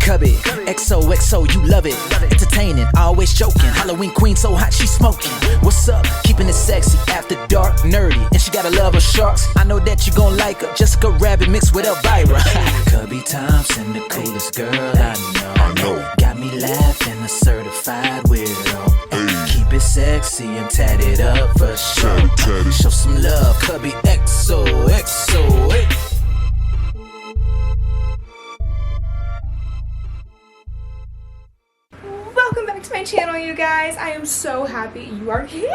Cubbi, XOXO, you love it. Entertaining, always joking. Halloween queen so hot she smoking. What's up? Keeping it sexy, after dark, nerdy. And she gotta love her sharks. I know that you gon' like her. Jessica Rabbit mixed with Elvira. Cubbi Thompson, the coolest girl I know. Got me laughing, a certified weirdo. Keep it sexy and tat it up for sure. Show some love, Cubbi XOXO. Hey. Welcome back to my channel, you guys. I am so happy you are here.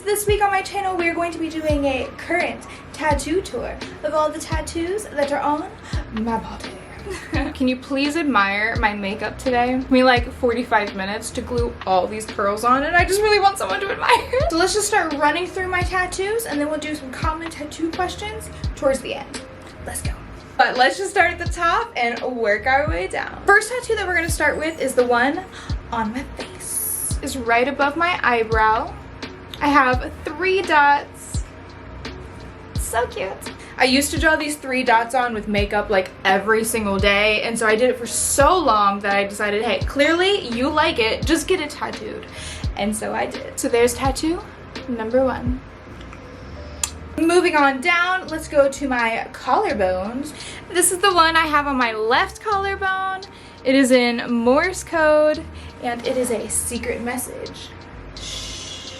This week on my channel, we're going to be doing a current tattoo tour of all the tattoos that are on my body. Can you please admire my makeup today? It took me like 45 minutes to glue all these curls on, and I just really want someone to admire. So let's just start running through my tattoos, and then we'll do some common tattoo questions towards the end. Let's go. But let's just start at the top and work our way down. First tattoo that we're gonna start with is the one on my face. It's right above my eyebrow. I have 3 dots. So cute. I used to draw these 3 dots on with makeup like every single day, and so I did it for so long that I decided, hey, clearly you like it, just get it tattooed. And so I did. So there's tattoo number 1. Moving on down, let's go to my collarbones. This is the one I have on my left collarbone. It is in Morse code, and it is a secret message. Shh.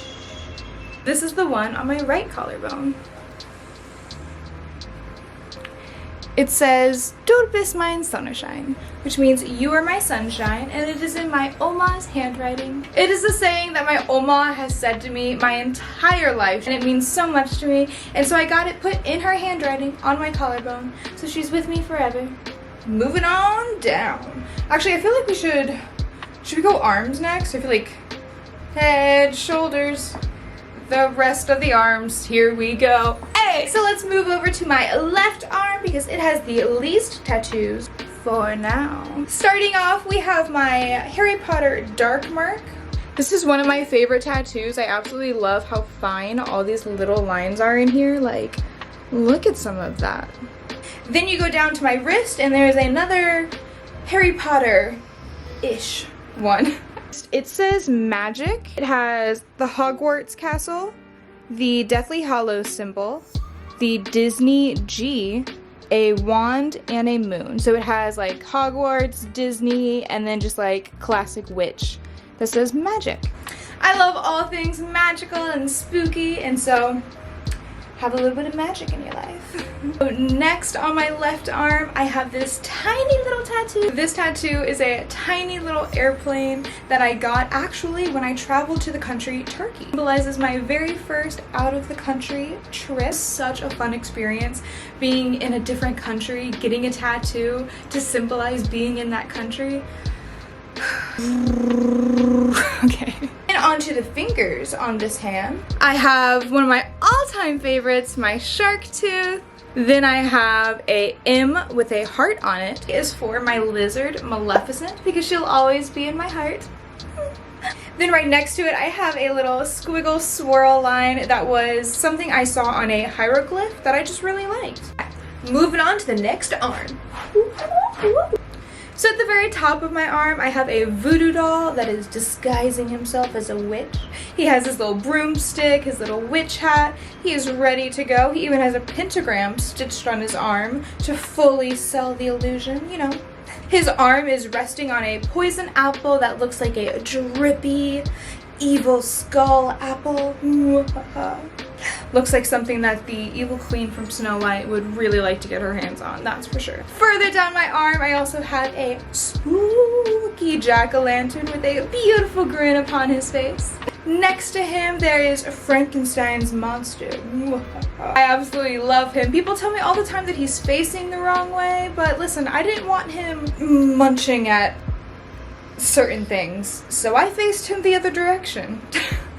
This is the one on my right collarbone. It says, "Du bist mein Sonnenschein," which means you are my sunshine, and it is in my Oma's handwriting. It is a saying that my Oma has said to me my entire life, and it means so much to me, and so I got it put in her handwriting on my collarbone, so she's with me forever. Moving on down. Actually, I feel like should we go arms next? I feel like head, shoulders, the rest of the arms. Here we go. Hey, so let's move over to my left arm because it has the least tattoos for now. Starting off, we have my Harry Potter dark mark. This is one of my favorite tattoos. I absolutely love how fine all these little lines are in here. Like, look at some of that. Then you go down to my wrist and there's another Harry Potter-ish one. It says magic. It has the Hogwarts castle, the Deathly Hallows symbol, the Disney G, a wand, and a moon. So it has like Hogwarts, Disney, and then just like classic witch that says magic. I love all things magical and spooky, and so have a little bit of magic in your life. So next on my left arm, I have this tiny little tattoo. This tattoo is a tiny little airplane that I got actually when I traveled to the country Turkey. It symbolizes my very first out of the country trip. Such a fun experience being in a different country, getting a tattoo to symbolize being in that country. Okay. And onto the fingers on this hand. I have one of my all-time favorites, my shark tooth. Then I have a M with a heart on it. It is for my lizard, Maleficent, because she'll always be in my heart. Then right next to it, I have a little squiggle swirl line that was something I saw on a hieroglyph that I just really liked. Moving on to the next arm. So at the very top of my arm, I have a voodoo doll that is disguising himself as a witch. He has his little broomstick, his little witch hat. He is ready to go. He even has a pentagram stitched on his arm to fully sell the illusion, you know. His arm is resting on a poison apple that looks like a drippy, evil skull apple. Looks like something that the evil queen from Snow White would really like to get her hands on, that's for sure. Further down my arm, I also have a spooky jack-o'-lantern with a beautiful grin upon his face. Next to him, there is Frankensteins Monster. I absolutely love him. People tell me all the time that he's facing the wrong way, but listen, I didn't want him munching at certain things, so I faced him the other direction.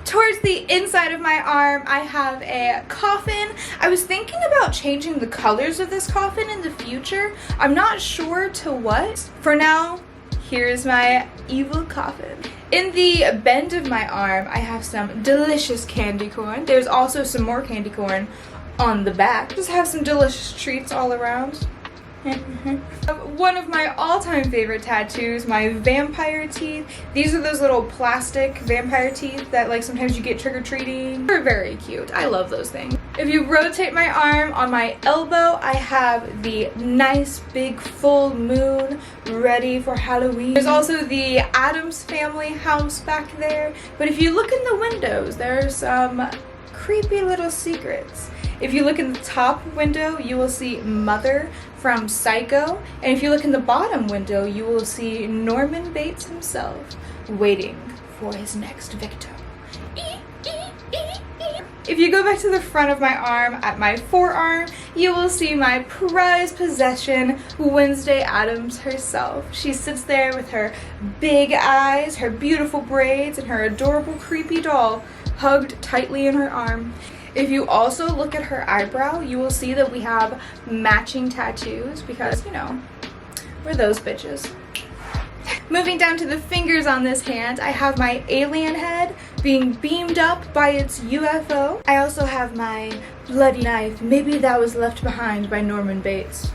Towards the inside of my arm, I have a coffin. I was thinking about changing the colors of this coffin in the future. I'm not sure to what. For now, here's my evil coffin. In the bend of my arm, I have some delicious candy corn. There's also some more candy corn on the back. Just have some delicious treats all around. One of my all-time favorite tattoos, my vampire teeth. These are those little plastic vampire teeth that like sometimes you get trick-or-treating. They're very cute. I love those things. If you rotate my arm, on my elbow I have the nice big full moon ready for Halloween. There's also the Addams family house back there. But if you look in the windows, there's some creepy little secrets. If you look in the top window, you will see Mother from Psycho. And if you look in the bottom window, you will see Norman Bates himself waiting for his next victim. If you go back to the front of my arm, at my forearm, you will see my prized possession, Wednesday Addams herself. She sits there with her big eyes, her beautiful braids, and her adorable creepy doll hugged tightly in her arm. If you also look at her eyebrow, you will see that we have matching tattoos because, you know, we're those bitches. Moving down to the fingers on this hand, I have my alien head being beamed up by its UFO. I also have my bloody knife, maybe that was left behind by Norman Bates.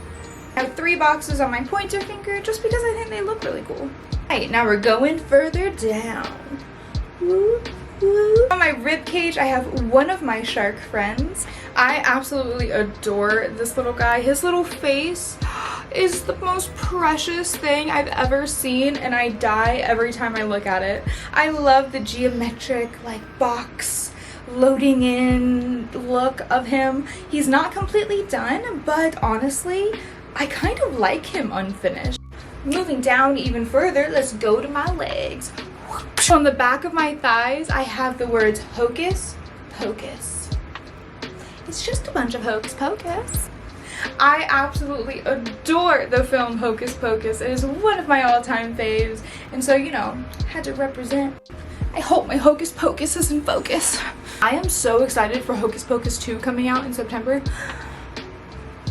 I have 3 boxes on my pointer finger just because I think they look really cool. Alright, now we're going further down. Woo. On my rib cage, I have one of my shark friends. I absolutely adore this little guy. His little face is the most precious thing I've ever seen, and I die every time I look at it. I love the geometric, like, box loading in look of him. He's not completely done, but honestly, I kind of like him unfinished. Moving down even further, let's go to my legs. On the back of my thighs, I have the words Hocus Pocus. It's just a bunch of Hocus Pocus. I absolutely adore the film Hocus Pocus. It is one of my all-time faves, and so, you know, had to represent. I hope my Hocus Pocus is in focus. I am so excited for Hocus Pocus 2 coming out in September.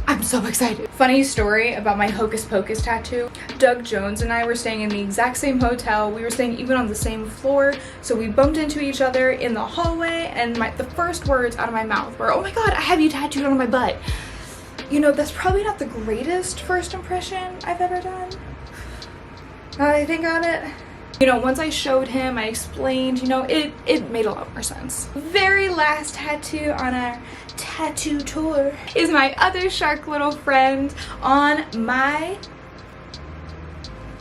I'm so excited. Funny story about my Hocus Pocus tattoo. Doug Jones and I were staying in the exact same hotel. We were staying even on the same floor, so we bumped into each other in the hallway, and the first words out of my mouth were, "Oh my god, I have you tattooed on my butt." You know, that's probably not the greatest first impression I've ever done. Now that I think on it. You know, once I showed him, I explained, you know, it made a lot more sense. Very last tattoo on our tattoo tour is my other shark little friend on my...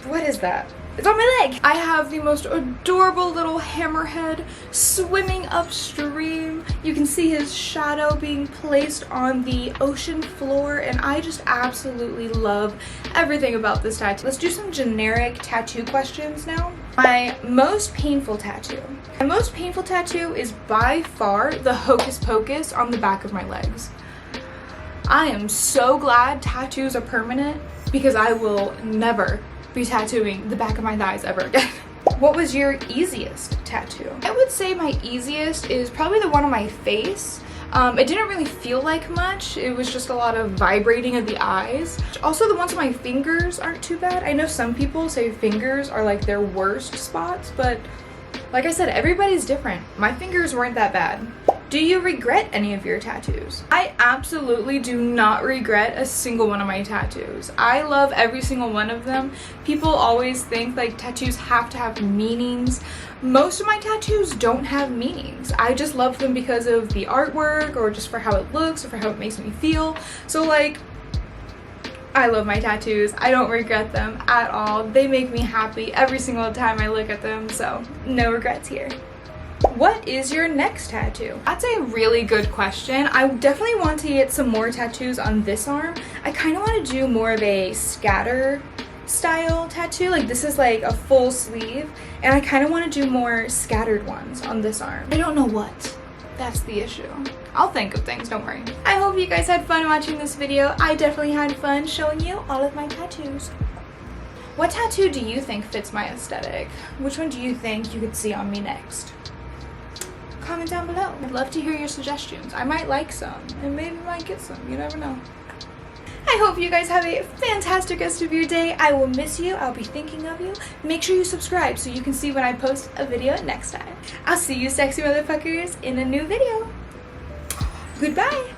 What is that? It's on my leg. I have the most adorable little hammerhead swimming upstream. You can see his shadow being placed on the ocean floor, and I just absolutely love everything about this tattoo. Let's do some generic tattoo questions now. My most painful tattoo. My most painful tattoo is by far the Hocus Pocus on the back of my legs. I am so glad tattoos are permanent because I will never be tattooing the back of my thighs ever again. What was your easiest tattoo? I would say my easiest is probably the one on my face. It didn't really feel like much. It was just a lot of vibrating of the eyes. Also, the ones on my fingers aren't too bad. I know some people say fingers are like their worst spots, but like I said, everybody's different. My fingers weren't that bad. Do you regret any of your tattoos? I absolutely do not regret a single one of my tattoos. I love every single one of them. People always think like tattoos have to have meanings. Most of my tattoos don't have meanings. I just love them because of the artwork or just for how it looks or for how it makes me feel. So like, I love my tattoos. I don't regret them at all. They make me happy every single time I look at them, so no regrets here. What is your next tattoo? That's a really good question. I definitely want to get some more tattoos on this arm. I kind of want to do more of a scatter style tattoo. Like this is like a full sleeve, and I kind of want to do more scattered ones on this arm. I don't know what. That's the issue. I'll think of things, don't worry. I hope you guys had fun watching this video. I definitely had fun showing you all of my tattoos. What tattoo do you think fits my aesthetic? Which one do you think you could see on me next? Comment down below. I'd love to hear your suggestions. I might like some, and maybe might get some. You never know. I hope you guys have a fantastic rest of your day. I will miss you. I'll be thinking of you. Make sure you subscribe so you can see when I post a video next time. I'll see you sexy motherfuckers in a new video. Goodbye.